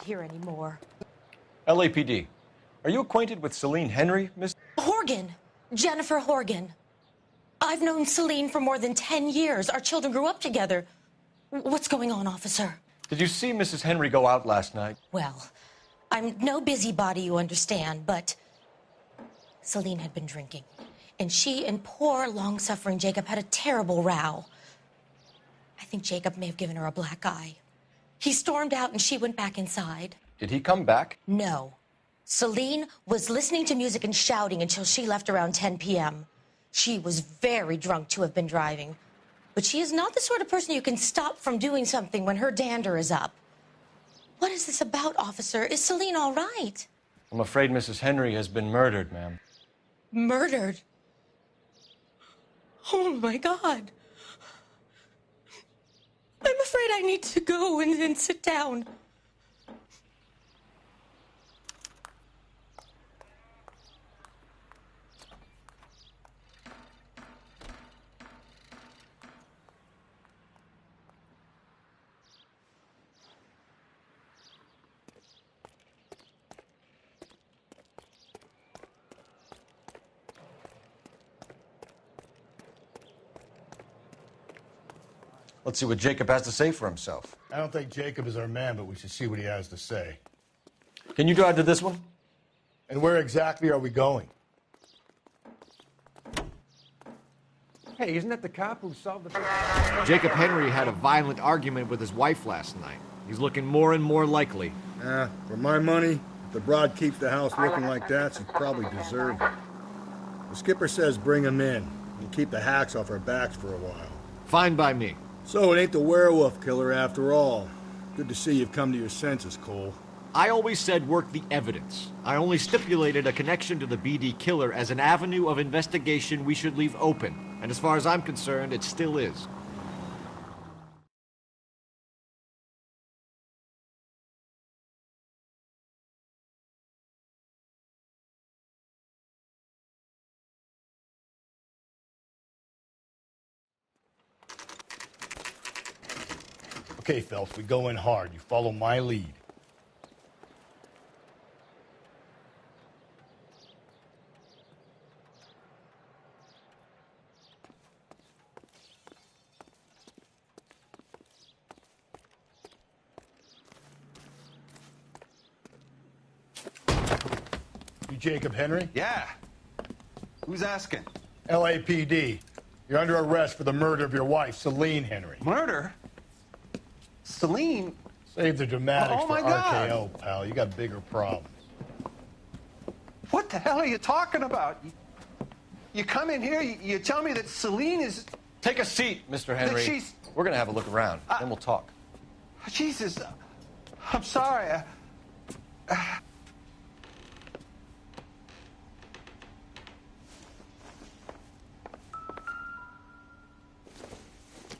here anymore. LAPD. Are you acquainted with Celine Henry, Miss? Horgan. Jennifer Horgan. I've known Celine for more than 10 years. Our children grew up together. What's going on, officer? Did you see Mrs. Henry go out last night? Well, I'm no busybody, you understand, but Celine had been drinking. And she and poor, long-suffering Jacob had a terrible row. I think Jacob may have given her a black eye. He stormed out and she went back inside. Did he come back? No. Celine was listening to music and shouting until she left around 10 p.m. She was very drunk to have been driving. But she is not the sort of person you can stop from doing something when her dander is up. What is this about, officer? Is Celine all right? I'm afraid Mrs. Henry has been murdered, ma'am. Murdered? Oh, my God. I'm afraid I need to go and sit down. Let's see what Jacob has to say for himself. I don't think Jacob is our man, but we should see what he has to say. Can you drive to this one? And where exactly are we going? Hey, isn't that the cop who solved the... Jacob Henry had a violent argument with his wife last night. He's looking more and more likely. For my money, if the broad keeps the house looking like that, she probably deserved it. The skipper says bring him in. We'll keep the hacks off our backs for a while. Fine by me. So it ain't the werewolf killer after all. Good to see you've come to your senses, Cole. I always said work the evidence. I only stipulated a connection to the BD killer as an avenue of investigation we should leave open. And as far as I'm concerned, it still is. Okay, Phelps, we go in hard. You follow my lead. You Jacob Henry? Yeah. Who's asking? LAPD. You're under arrest for the murder of your wife, Celine Henry. Murder? Celine? Save the dramatics Oh, for my God. RKO, pal. You got bigger problems. What the hell are you talking about? You come in here, you tell me that Celine is... Take a seat, Mr. Henry. she's- We're going to have a look around, then we'll talk. Jesus, I'm sorry.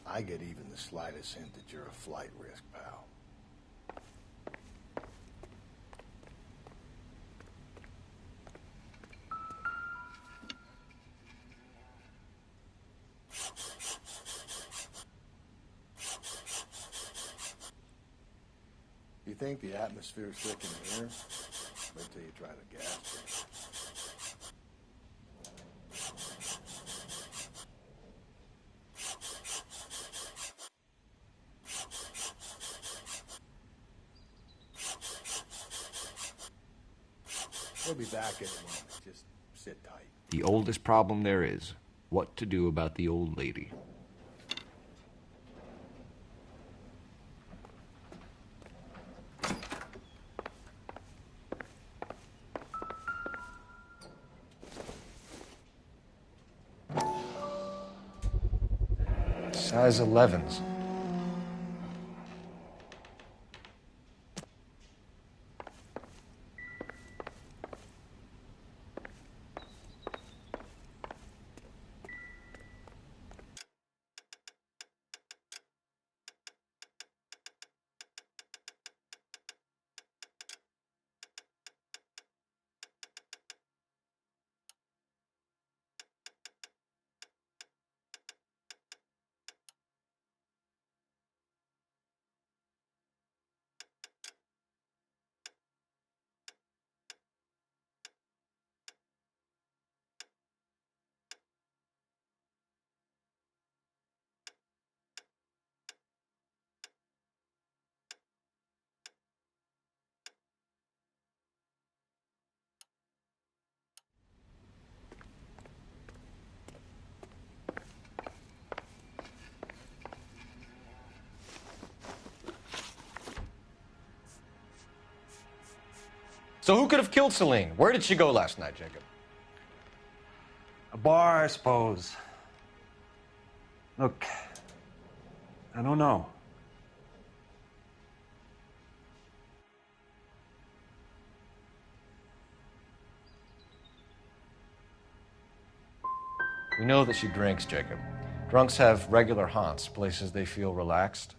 I get even the slightest hint that you're a flight risk, pal. You think the atmosphere's thick in here? Wait till you try the gas station. We'll be back in a moment. Just sit tight. The oldest problem there is, what to do about the old lady. Size 11s. So who could have killed Celine? Where did she go last night, Jacob? A bar, I suppose. Look, I don't know. We know that she drinks, Jacob. Drunks have regular haunts, places they feel relaxed.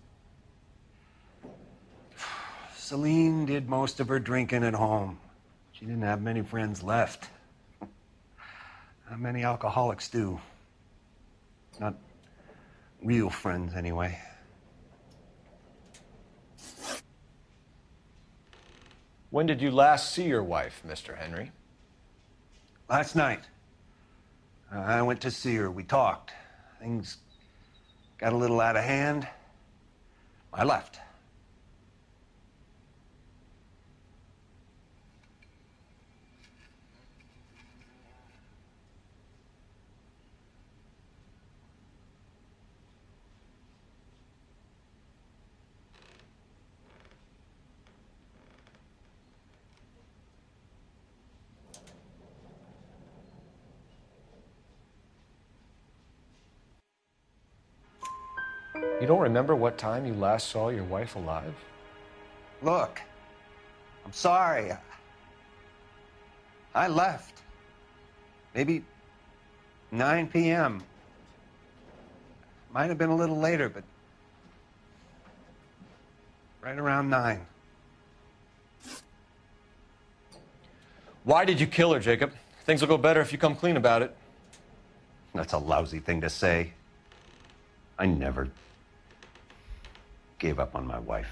Celine did most of her drinking at home. She didn't have many friends left. Not many alcoholics do. Not real friends, anyway. When did you last see your wife, Mr. Henry? Last night. I went to see her. We talked. Things got a little out of hand. I left. You don't remember what time you last saw your wife alive? Look, I'm sorry. I left. Maybe 9 p.m. Might have been a little later, but right around 9. Why did you kill her, Jacob? Things will go better if you come clean about it. That's a lousy thing to say. I never gave up on my wife.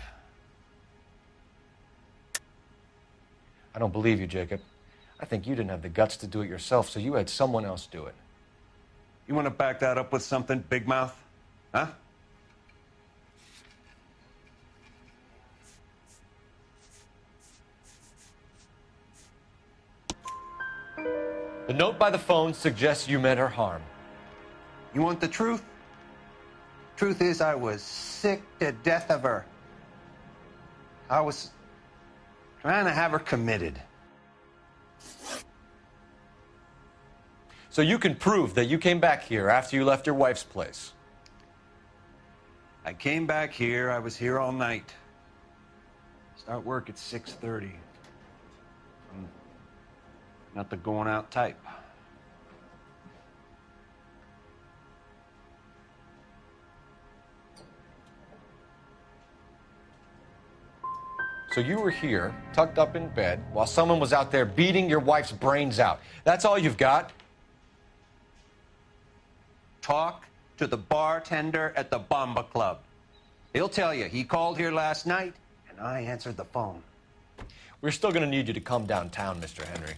I don't believe you, Jacob. I think you didn't have the guts to do it yourself, so you had someone else do it. You want to back that up with something, Big Mouth? Huh? The note by the phone suggests you meant her harm. You want the truth? Truth is, I was sick to death of her. I was trying to have her committed. So you can prove that you came back here after you left your wife's place. I came back here. I was here all night. Start work at 6:30. I'm not the going out type. So you were here, tucked up in bed, while someone was out there beating your wife's brains out. That's all you've got? Talk to the bartender at the Bomba Club. He'll tell you he called here last night, and I answered the phone. We're still going to need you to come downtown, Mr. Henry.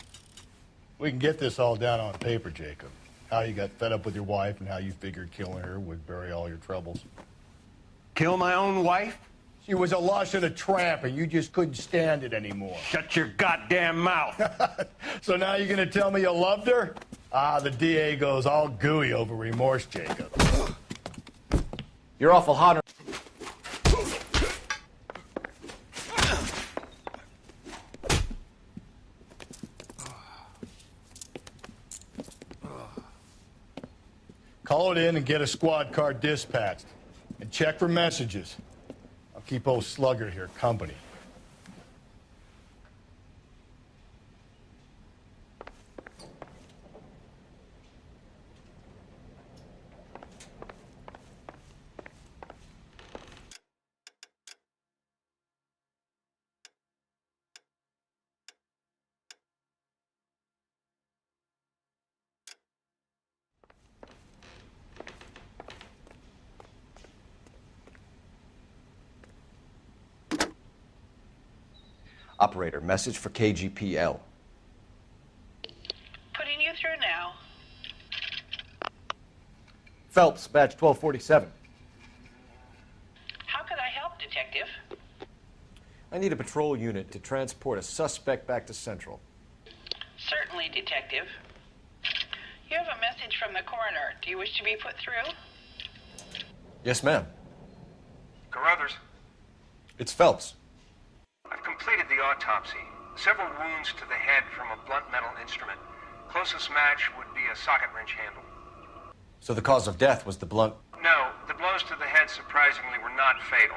We can get this all down on paper, Jacob. How you got fed up with your wife and how you figured killing her would bury all your troubles. Kill my own wife? She was a lush and a tramp, and you just couldn't stand it anymore. Shut your goddamn mouth. So now you're going to tell me you loved her? Ah, the DA goes all gooey over remorse, Jacob. You're awful hot. Call it in and get a squad car dispatched. And check for messages. I'll keep old Slugger here company. Operator, message for KGPL. Putting you through now. Phelps, badge 1247. How could I help, Detective? I need a patrol unit to transport a suspect back to Central. Certainly, Detective. You have a message from the coroner. Do you wish to be put through? Yes, ma'am. Carruthers, It's Phelps. I've completed the autopsy. Several wounds to the head from a blunt metal instrument. Closest match would be a socket wrench handle. So the cause of death was the blunt... No, the blows to the head surprisingly were not fatal.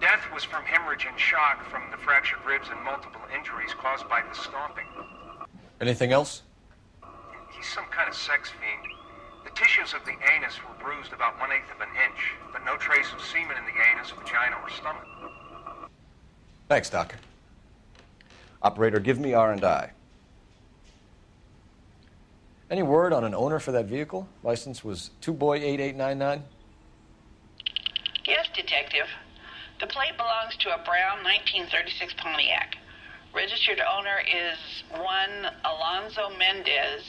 Death was from hemorrhage and shock from the fractured ribs and multiple injuries caused by the stomping. Anything else? He's some kind of sex fiend. The tissues of the anus were bruised about 1/8 of an inch, but no trace of semen in the anus, vagina, or stomach. Thanks, Doctor. Operator, give me R&I. Any word on an owner for that vehicle? License was 2boy8899. Yes, Detective. The plate belongs to a brown 1936 Pontiac. Registered owner is one Alonzo Mendez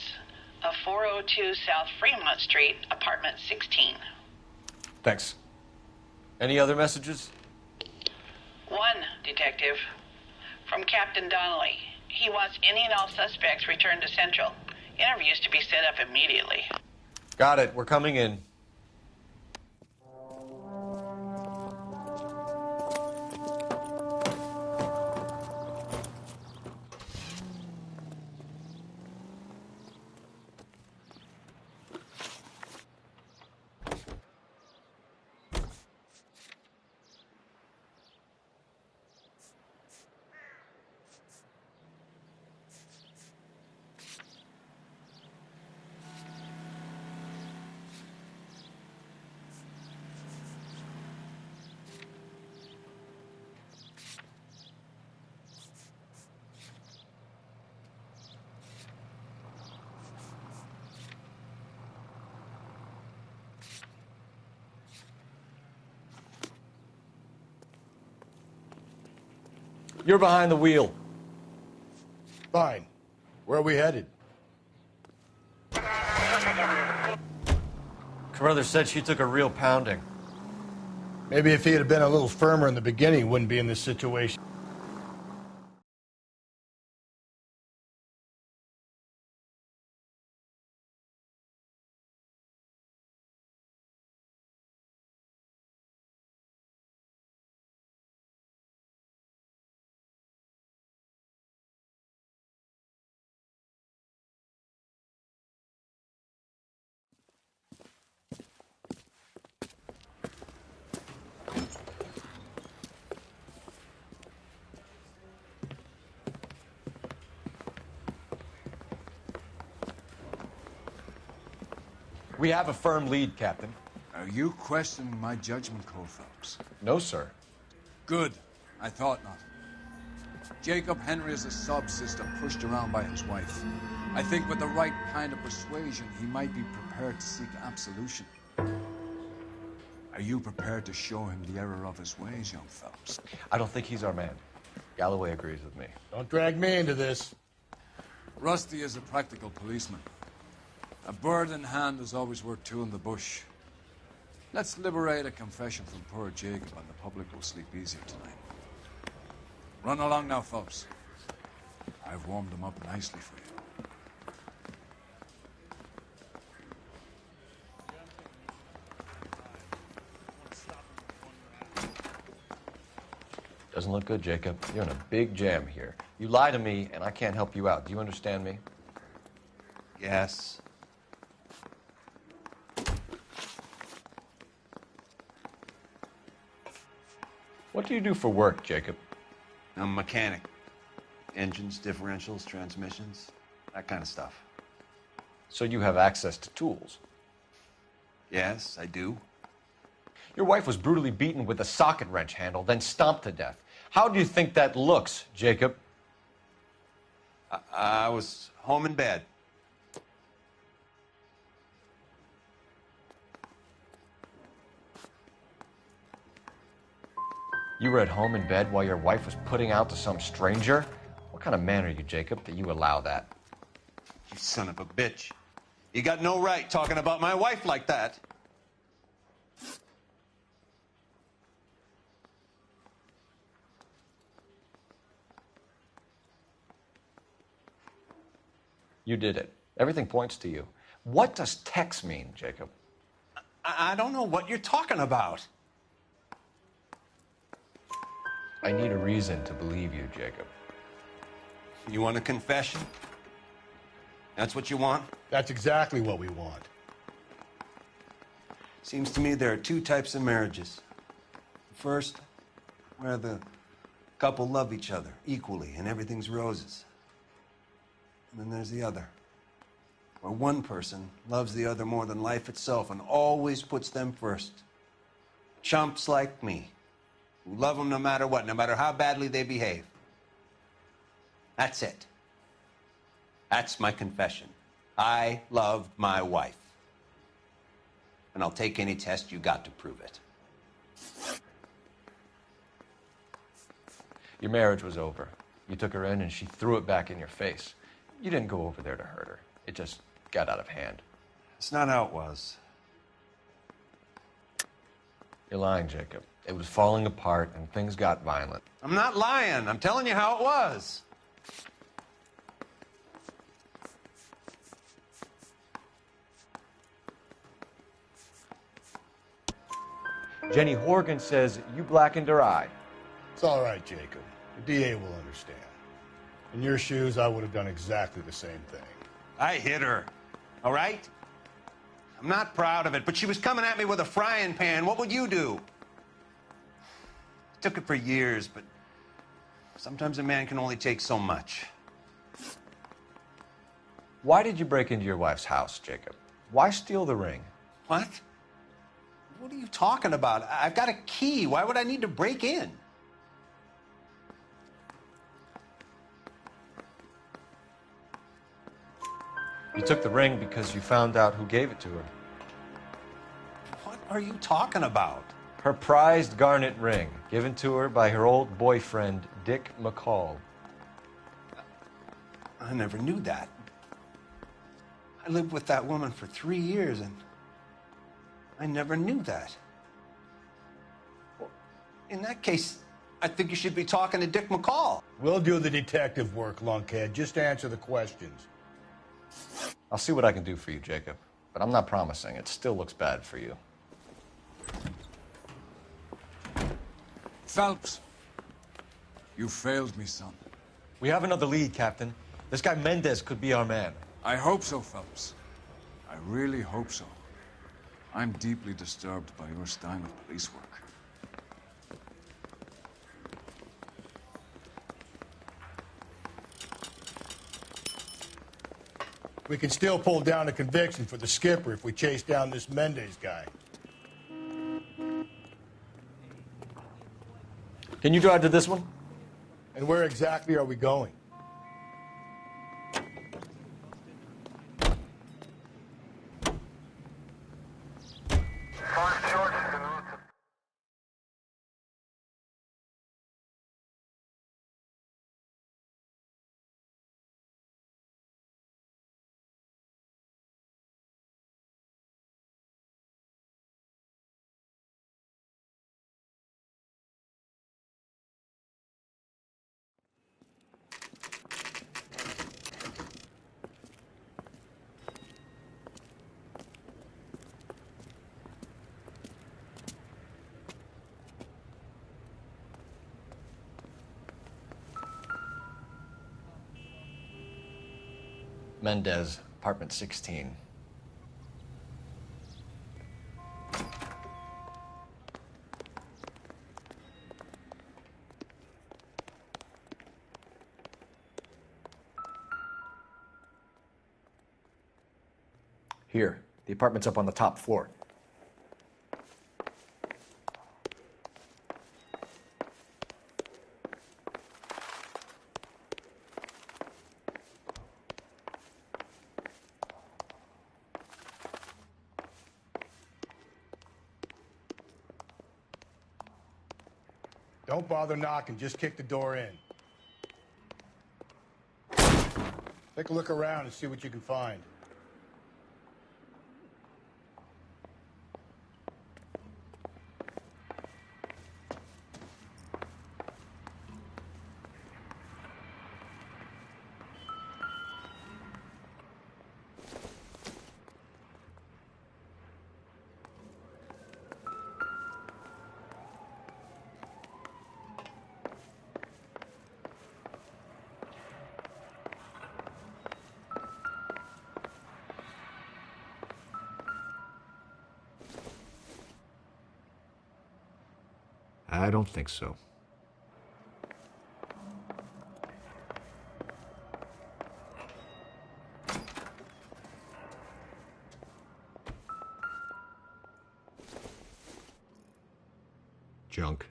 of 402 South Fremont Street, apartment 16. Thanks. Any other messages? One, Detective. From Captain Donnelly. He wants any and all suspects returned to Central. Interviews to be set up immediately. Got it. We're coming in. You're behind the wheel. Fine. Where are we headed? Carruthers said she took a real pounding. Maybe if he had been a little firmer in the beginning, he wouldn't be in this situation. We have a firm lead, Captain. Are you questioning my judgment call, Phelps? No, sir. Good. I thought not. Jacob Henry is a sub-sister pushed around by his wife. I think with the right kind of persuasion, he might be prepared to seek absolution. Are you prepared to show him the error of his ways, young Phelps? I don't think he's our man. Galloway agrees with me. Don't drag me into this. Rusty is a practical policeman. A bird in hand is always worth two in the bush. Let's liberate a confession from poor Jacob, and the public will sleep easier tonight. Run along now, Phelps. I've warmed them up nicely for you. Doesn't look good, Jacob. You're in a big jam here. You lie to me, and I can't help you out. Do you understand me? Yes. What do you do for work, Jacob? I'm a mechanic. Engines, differentials, transmissions, that kind of stuff. So you have access to tools. Yes, I do. Your wife was brutally beaten with a socket wrench handle, then stomped to death. How do you think that looks, Jacob? I was home in bed. You were at home in bed while your wife was putting out to some stranger? What kind of man are you, Jacob, that you allow that? You son of a bitch. You got no right talking about my wife like that. You did it. Everything points to you. What does Tex mean, Jacob? I don't know what you're talking about. I need a reason to believe you, Jacob. You want a confession? That's what you want? That's exactly what we want. Seems to me there are two types of marriages. First, where the couple love each other equally and everything's roses. And then there's the other, where one person loves the other more than life itself and always puts them first. Chumps like me, who love them no matter what, no matter how badly they behave. That's it. That's my confession. I loved my wife. And I'll take any test you got to prove it. Your marriage was over. You took her in and she threw it back in your face. You didn't go over there to hurt her. It just got out of hand. It's not how it was. You're lying, Jacob. It was falling apart and things got violent. I'm not lying. I'm telling you how it was. Jenny Horgan says you blackened her eye. It's all right, Jacob. The DA will understand. In your shoes, I would have done exactly the same thing. I hit her, all right? I'm not proud of it, but she was coming at me with a frying pan. What would you do? I took it for years, but sometimes a man can only take so much. Why did you break into your wife's house, Jacob? Why steal the ring? What? What are you talking about? I've got a key. Why would I need to break in? You took the ring because you found out who gave it to her. What are you talking about? Her prized garnet ring, given to her by her old boyfriend, Dick McCall. I never knew that. I lived with that woman for 3 years, and I never knew that. Well, in that case, I think you should be talking to Dick McCall. We'll do the detective work, lunkhead. Just answer the questions. I'll see what I can do for you, Jacob. But I'm not promising. It still looks bad for you. Phelps, you failed me, son. We have another lead, Captain. This guy Mendez could be our man. I hope so, Phelps. I really hope so. I'm deeply disturbed by your style of police work. We can still pull down a conviction for the skipper if we chase down this Mendez guy. Can you drive to this one? And where exactly are we going? Mendez, apartment 16. Here, the apartment's up on the top floor. Don't bother knocking, just kick the door in. Take a look around and see what you can find. I don't think so. Junk.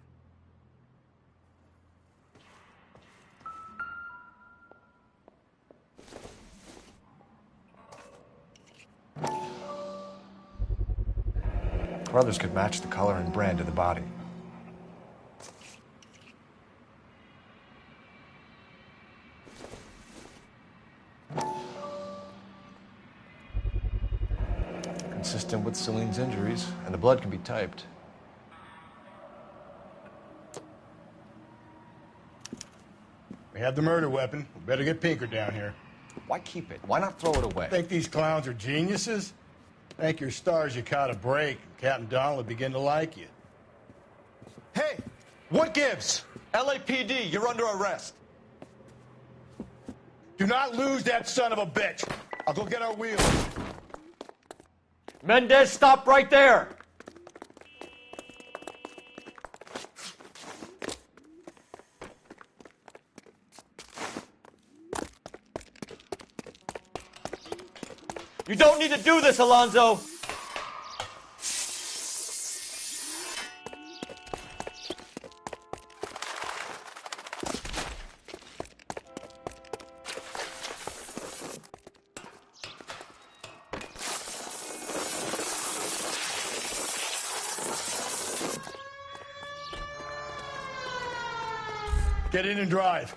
Brothers could match the color and brand of the body. Consistent with Celine's injuries, and the blood can be typed. We have the murder weapon. We better get Pinker down here. Why keep it? Why not throw it away? Think these clowns are geniuses? Thank your stars you caught a break. Captain Donald will begin to like you. Hey, what gives? LAPD, you're under arrest. Do not lose that son of a bitch. I'll go get our wheels. Mendez, stop right there! You don't need to do this, Alonzo! Get in and drive.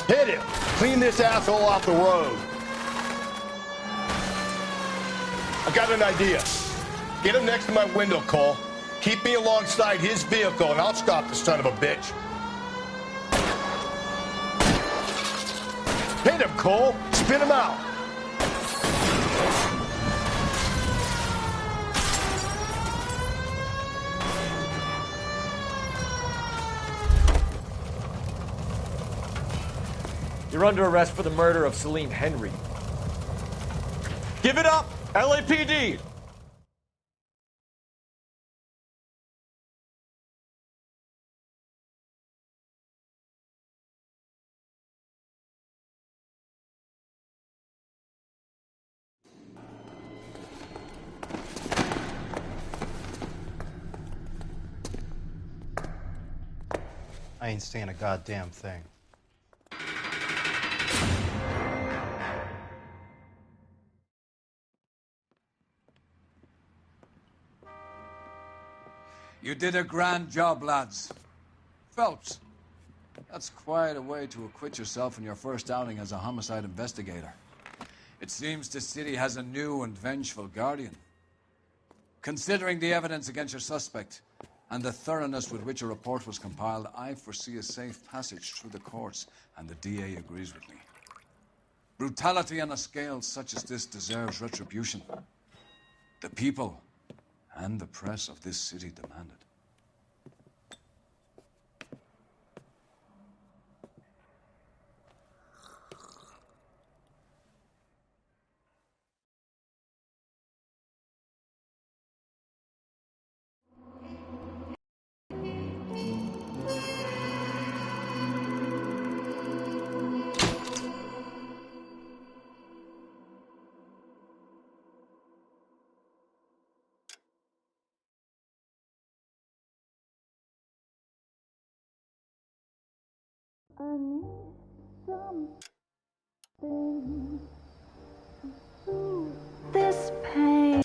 Hit him! Clean this asshole off the road. I got an idea. Get him next to my window, Cole. Keep me alongside his vehicle, and I'll stop the son of a bitch. Hit him, Cole. Spin him out. You're under arrest for the murder of Celine Henry. Give it up, LAPD! I ain't saying a goddamn thing. You did a grand job, lads. Phelps, that's quite a way to acquit yourself in your first outing as a homicide investigator. It seems the city has a new and vengeful guardian. Considering the evidence against your suspect and the thoroughness with which a report was compiled, I foresee a safe passage through the courts, and the DA agrees with me. Brutality on a scale such as this deserves retribution. The people and the press of this city demand it. I need something to soothe this pain.